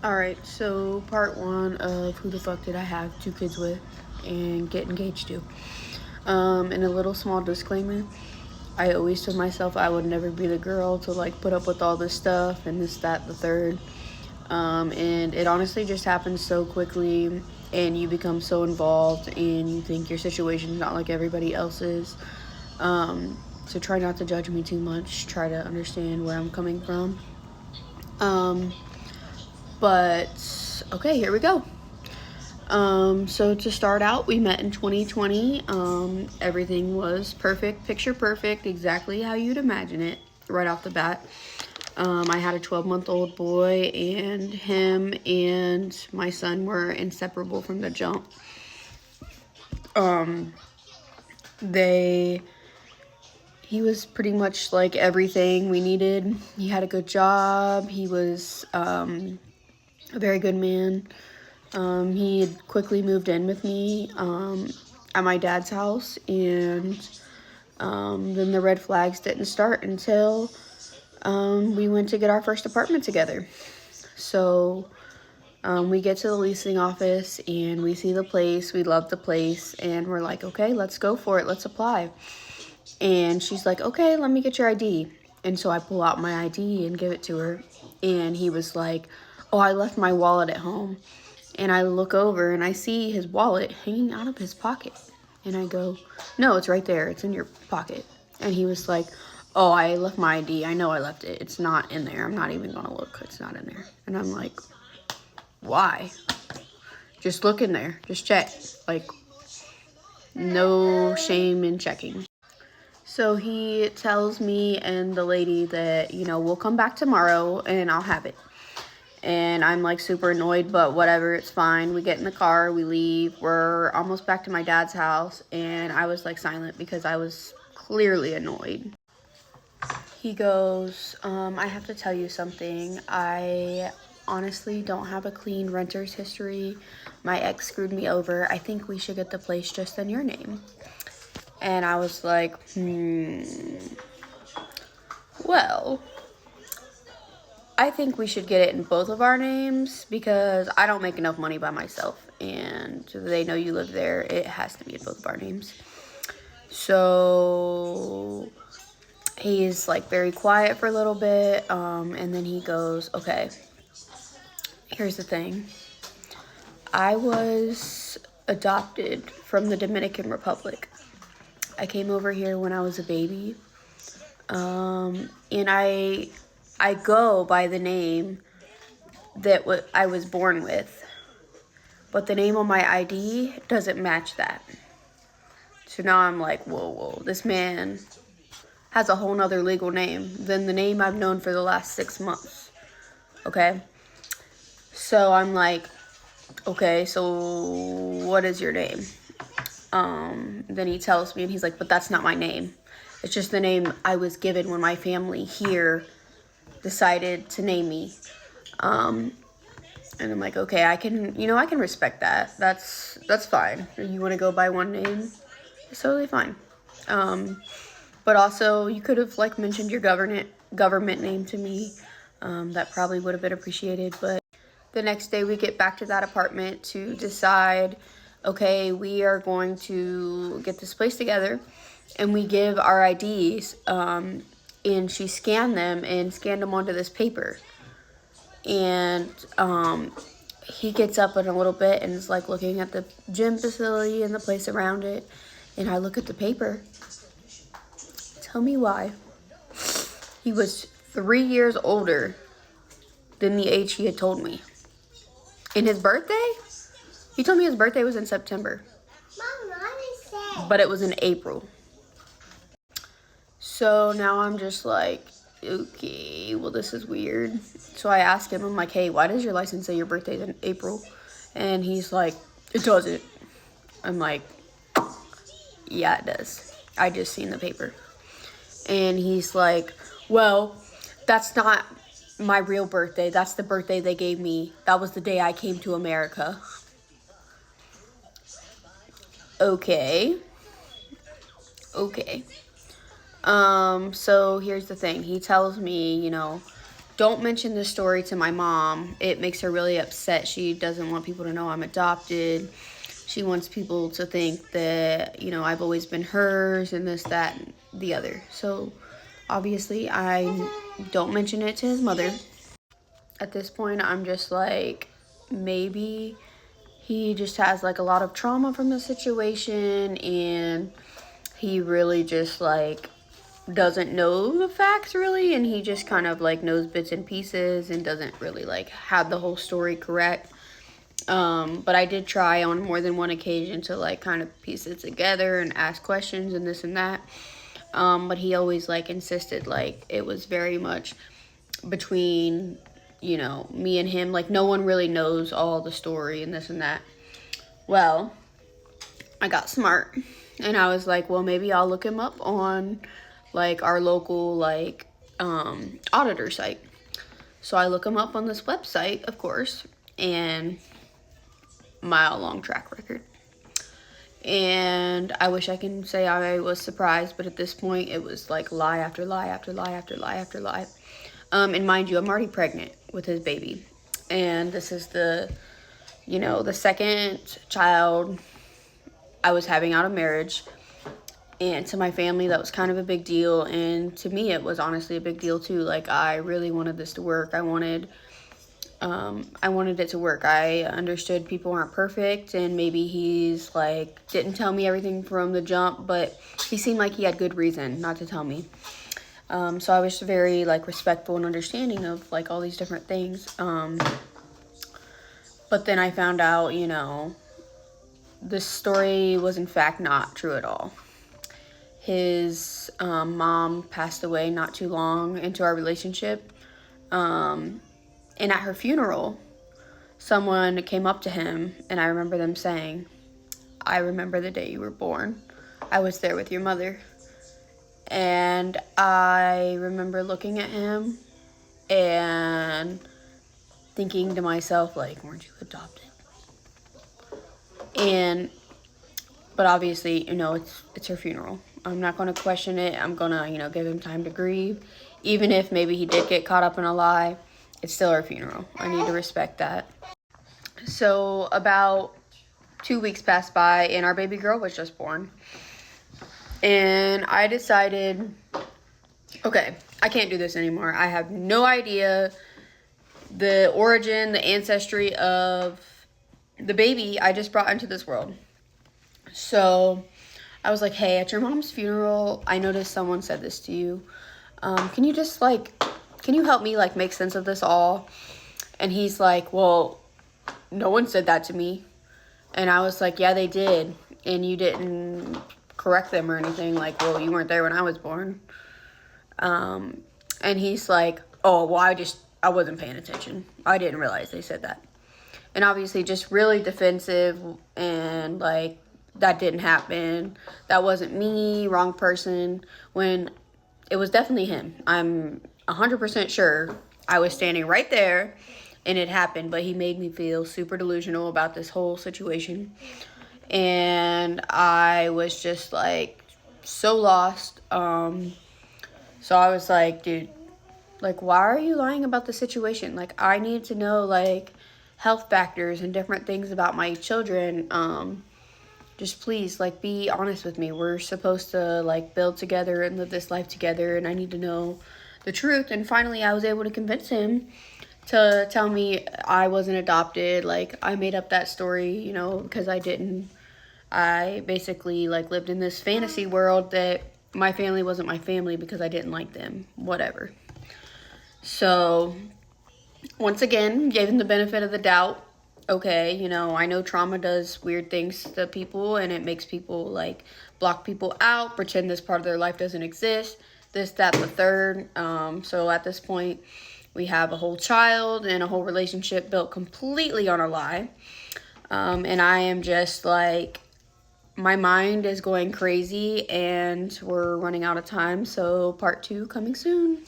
Alright, so part one of who the fuck did I have 2 kids with and get engaged to. And a little small disclaimer, I always told myself I would never be the girl to like put up with all this stuff and this, that, the third. And it honestly just happens so quickly, and you become so involved and you think your situation's not like everybody else's. So try not to judge me too much, try to understand where I'm coming from. Um, but okay, here we go. So to start out, we met in 2020. Everything was perfect, picture perfect, exactly how you'd imagine it right off the bat. I had a 12-month-old boy, and him and my son were inseparable from the jump. Um, they he was pretty much like everything we needed. He had a good job. He was a very good man. He had quickly moved in with me at my dad's house, and then the red flags didn't start until we went to get our first apartment together. So we get to the leasing office and we see the place. We love the place, and we're like, okay, let's go for it. Let's apply. And she's like, okay, let me get your ID. And so I pull out my ID and give it to her. And he was like, oh, I left my wallet at home. And I look over and I see his wallet hanging out of his pocket. And I go, no, it's right there. It's in your pocket. And he was like, oh, I left my ID. I know I left it. It's not in there. I'm not even going to look. It's not in there. And I'm like, why? Just look in there. Just check. Like, no shame in checking. So he tells me and the lady that, we'll come back tomorrow and I'll have it. And I'm like super annoyed, but whatever, it's fine. We get in the car, we leave. We're almost back to my dad's house, and I was like silent because I was clearly annoyed. He goes, I have to tell you something. I honestly don't have a clean renter's history. My ex screwed me over. I think we should get the place just in your name. And I was like, well, I think we should get it in both of our names because I don't make enough money by myself. And they know you live there. It has to be in both of our names. So he's like very quiet for a little bit. And then he goes, okay, here's the thing. I was adopted from the Dominican Republic. I came over here when I was a baby. And I go by the name that I was born with, but the name on my ID doesn't match that. So now I'm like, whoa, this man has a whole nother legal name than the name I've known for the last 6 months. Okay? So I'm like, okay, so what is your name? Then he tells me, and he's like, but that's not my name. It's just the name I was given when my family here decided to name me. And I'm like, okay, I can respect that. That's fine. You want to go by one name? It's totally fine. But also, you could have like mentioned your government name to me. That probably would have been appreciated. But the next day, we get back to that apartment to decide, okay, we are going to get this place together, and we give our IDs. And she scanned them onto this paper. And he gets up in a little bit and is like looking at the gym facility and the place around it. And I look at the paper. Tell me why. He was 3 years older than the age he had told me. And his birthday? He told me his birthday was in September. Mom, what is that? But it was in April. So now I'm just like, okay, well, this is weird. So I asked him, I'm like, hey, why does your license say your birthday's in April? And he's like, it doesn't. I'm like, yeah, it does. I just seen the paper. And he's like, well, that's not my real birthday. That's the birthday they gave me. That was the day I came to America. Okay. So here's the thing. He tells me, don't mention this story to my mom. It makes her really upset. She doesn't want people to know I'm adopted. She wants people to think that, you know, I've always been hers and this, that, and the other. So obviously I don't mention it to his mother. At this point, I'm just like, maybe he just has like a lot of trauma from the situation, and he really just like doesn't know the facts really, and he just kind of like knows bits and pieces and doesn't really like have the whole story correct. But I did try on more than one occasion to like kind of piece it together and ask questions and this and that. But he always like insisted like it was very much between, you know, me and him. Like no one really knows all the story and this and that. Well, I got smart and I was like, well, maybe I'll look him up on like our local like auditor site. So I look him up on this website, of course, and mile-long track record. And I wish I can say I was surprised, but at this point it was like lie after lie after lie after lie after lie. And mind you, I'm already pregnant with his baby, and this is the, you know, the second child I was having out of marriage. And to my family, that was kind of a big deal. And to me, it was honestly a big deal too. Like, I really wanted this to work. I wanted it to work. I understood people aren't perfect, and maybe he's like, didn't tell me everything from the jump, but he seemed like he had good reason not to tell me. So I was very like respectful and understanding of like all these different things. But then I found out, you know, this story was in fact not true at all. His mom passed away not too long into our relationship. And at her funeral, someone came up to him, and I remember them saying, "I remember the day you were born. I was there with your mother." And I remember looking at him and thinking to myself, like, weren't you adopted? But obviously, you know, it's her funeral. I'm not going to question it. I'm going to, you know, give him time to grieve. Even if maybe he did get caught up in a lie, it's still her funeral. I need to respect that. So about 2 weeks passed by, and our baby girl was just born. And I decided, okay, I can't do this anymore. I have no idea the origin, the ancestry of the baby I just brought into this world. So I was like, hey, at your mom's funeral, I noticed someone said this to you. Can you help me like make sense of this all? And he's like, well, no one said that to me. And I was like, yeah, they did. And you didn't correct them or anything. Like, well, you weren't there when I was born. And he's like, oh, well, I wasn't paying attention. I didn't realize they said that. And obviously just really defensive and like, that didn't happen. That wasn't me, wrong person. When it was definitely him. I'm 100% sure I was standing right there and it happened, but he made me feel super delusional about this whole situation. And I was just like so lost. So I was like, dude, like, why are you lying about the situation? Like, I need to know like health factors and different things about my children. Just please, like, be honest with me. We're supposed to, like, build together and live this life together, and I need to know the truth. And finally, I was able to convince him to tell me I wasn't adopted. Like, I made up that story, you know, because I didn't. I basically, like, lived in this fantasy world that my family wasn't my family because I didn't like them. Whatever. So, once again, gave him the benefit of the doubt. Okay, you know, I know trauma does weird things to people, and it makes people like block people out, pretend this part of their life doesn't exist, this, that, the third. So at this point, we have a whole child and a whole relationship built completely on a lie. And I am just like, my mind is going crazy, and we're running out of time. So part 2 coming soon.